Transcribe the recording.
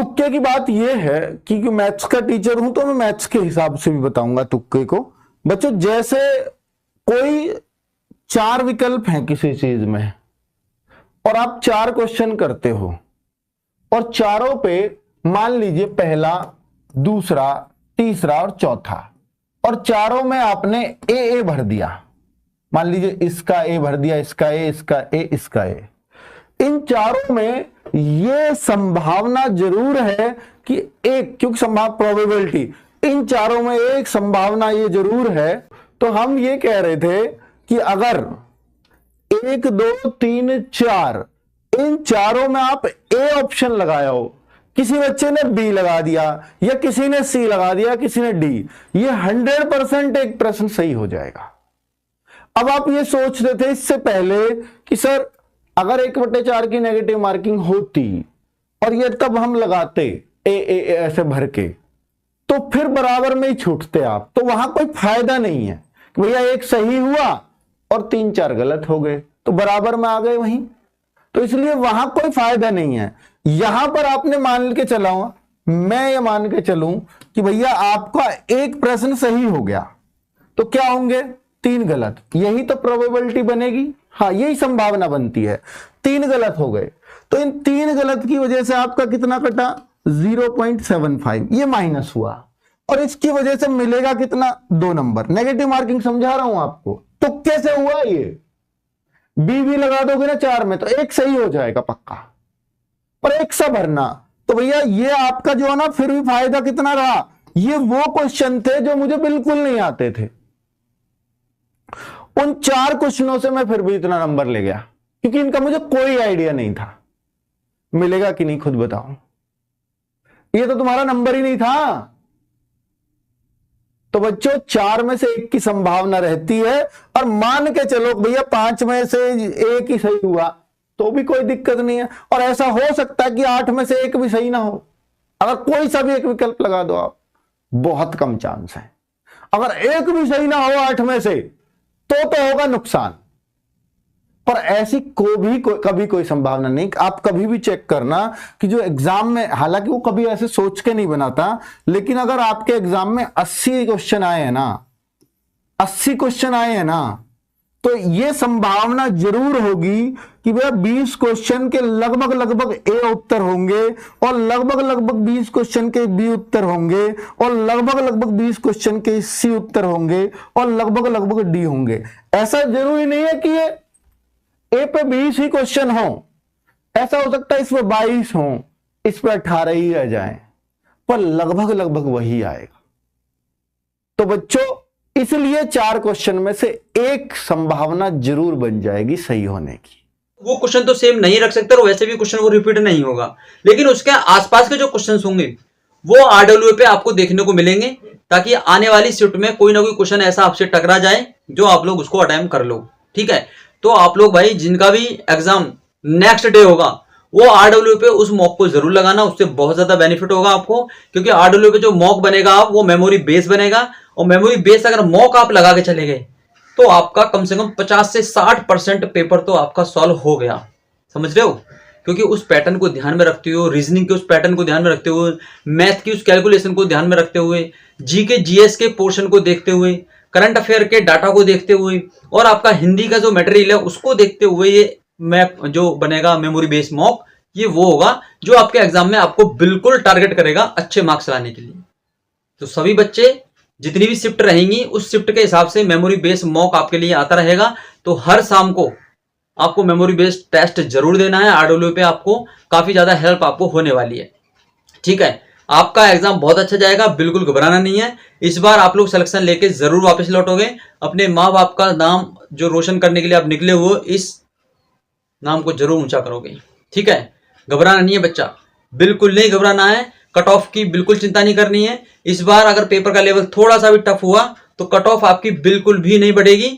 तुक्के की बात यह है कि मैथ्स का टीचर हूं तो मैं मैथ्स के हिसाब से भी बताऊंगा तुक्के को। बच्चों जैसे कोई 4 विकल्प हैं किसी चीज में और आप 4 क्वेश्चन करते हो और चारों पे मान लीजिए पहला, दूसरा, तीसरा और चौथा, और चारों में आपने ए भर दिया। मान लीजिए इसका ए भर दिया, इसका ए, इसका ए, इसका ए। इन चारों में ये संभावना जरूर है कि एक, क्योंकि संभावना प्रोबेबिलिटी, इन चारों में एक संभावना ये जरूर है। तो हम ये कह रहे थे कि अगर 1, 2, 3, 4 इन चारों में आप ए ऑप्शन लगाया हो, किसी बच्चे ने बी लगा दिया या किसी ने सी लगा दिया, किसी ने डी, ये 100% एक प्रश्न सही हो जाएगा। अब आप ये सोच रहे थे इससे पहले कि सर अगर 1/4 की नेगेटिव मार्किंग होती और ये तब हम लगाते ए ऐसे भर के, तो फिर बराबर में ही छूटते आप, तो वहां कोई फायदा नहीं है कि भैया एक सही हुआ और 3-4 गलत हो गए तो बराबर में आ गए वहीं, तो इसलिए वहां कोई फायदा नहीं है। यहां पर आपने मान के चला, मैं ये मान के चलूं कि भैया आपका एक प्रश्न सही हो गया तो क्या होंगे 3 गलत, यही तो प्रोबेबिलिटी बनेगी। हाँ, यही संभावना बनती है। 3 गलत हो गए तो इन 3 गलत की वजह से आपका कितना कटा 0.75, ये माइनस हुआ और इसकी वजह से मिलेगा कितना 2 नंबर। नेगेटिव मार्किंग समझा रहा हूं आपको, तो कैसे हुआ ये, बी भी लगा दोगे ना 4 में तो एक सही हो जाएगा पक्का, पर एक सा भरना। तो भैया ये आपका जो है ना फिर भी फायदा कितना रहा, ये वो क्वेश्चन थे जो मुझे बिल्कुल नहीं आते थे, उन 4 क्वेश्चनों से मैं फिर भी इतना नंबर ले गया क्योंकि इनका मुझे कोई आइडिया नहीं था। मिलेगा कि नहीं खुद बताओ, ये तो तुम्हारा नंबर ही नहीं था। तो बच्चों 4 में से 1 की संभावना रहती है और मान के चलो भैया 5 में से 1 ही सही हुआ तो भी कोई दिक्कत नहीं है, और ऐसा हो सकता है कि 8 में से 1 भी सही ना हो। अगर कोई सा भी एक विकल्प लगा दो आप, बहुत कम चांस है। अगर एक भी सही ना हो 8 में से तो होगा नुकसान, पर ऐसी कभी कोई संभावना नहीं। आप कभी भी चेक करना कि जो एग्जाम में, हालांकि वो कभी ऐसे सोच के नहीं बनाता, लेकिन अगर आपके एग्जाम में 80 क्वेश्चन आए हैं ना, 80 क्वेश्चन आए हैं ना, तो ये संभावना जरूर होगी कि भैया 20 क्वेश्चन के लगभग ए उत्तर होंगे और लगभग 20 क्वेश्चन के बी उत्तर होंगे और लगभग 20 क्वेश्चन के सी उत्तर होंगे और लगभग डी होंगे। ऐसा जरूरी नहीं है कि ये ए पे 20 ही क्वेश्चन हो, ऐसा हो सकता है इस पे 22 हो, इस पे 18 ही रह जाए, पर लगभग वही आएगा। तो बच्चों इसलिए 4 क्वेश्चन में से एक संभावना जरूर बन जाएगी सही होने की। वो क्वेश्चन तो सेम नहीं रख सकते और वैसे भी क्वेश्चन वो रिपीट नहीं होगा, लेकिन उसके आसपास के जो क्वेश्चन होंगे वो आरडब्ल्यू पे आपको देखने को मिलेंगे, ताकि आने वाली शिफ्ट में कोई ना कोई क्वेश्चन ऐसा आपसे टकरा जाए जो आप लोग उसको अटेम्प्ट कर लो। ठीक है, तो आप लोग भाई जिनका भी एग्जाम नेक्स्ट डे होगा वो आरडब्ल्यू पे उस मॉक को जरूर लगाना, उससे बहुत ज्यादा बेनिफिट होगा आपको, क्योंकि आरडब्ल्यू पे जो मॉक बनेगा आप वो मेमोरी बेस बनेगा, और मेमोरी बेस अगर मॉक आप लगा के चले गए तो आपका कम से कम 50 से 60% पेपर तो आपका सॉल्व हो गया। समझ रहे हो, क्योंकि उस पैटर्न को ध्यान में रखते हुए, रीजनिंग के उस पैटर्न को ध्यान में रखते हुए, मैथ की उस कैलकुलेशन को ध्यान में रखते हुए, जीके जीएस के पोर्शन को देखते हुए, करंट अफेयर के डाटा को देखते हुए और आपका हिंदी का जो मटेरियल है उसको देखते हुए ये मैप जो बनेगा मेमोरी बेस मॉक, ये वो होगा जो आपके एग्जाम में आपको बिल्कुल टारगेट करेगा अच्छे मार्क्स लाने के लिए। तो सभी बच्चे जितनी भी शिफ्ट रहेंगी उस शिफ्ट के हिसाब से मेमोरी बेस मॉक आपके लिए आता रहेगा। तो हर शाम को आपको मेमोरी बेस्ड टेस्ट जरूर देना है, आरडब्ल्यू पे आपको काफी ज्यादा हेल्प आपको होने वाली है। ठीक है, आपका एग्जाम बहुत अच्छा जाएगा, बिल्कुल घबराना नहीं है। इस बार आप लोग सिलेक्शन लेके जरूर वापस लौटोगे, अपने माँ बाप का नाम जो रोशन करने के लिए आप निकले हो इस नाम को जरूर ऊंचा करोगे। ठीक है, घबराना नहीं है बच्चा, बिल्कुल नहीं घबराना है। कट ऑफ की बिल्कुल चिंता नहीं करनी है। इस बार अगर पेपर का लेवल थोड़ा सा भी टफ हुआ तो कट ऑफ आपकी बिल्कुल भी नहीं बढ़ेगी,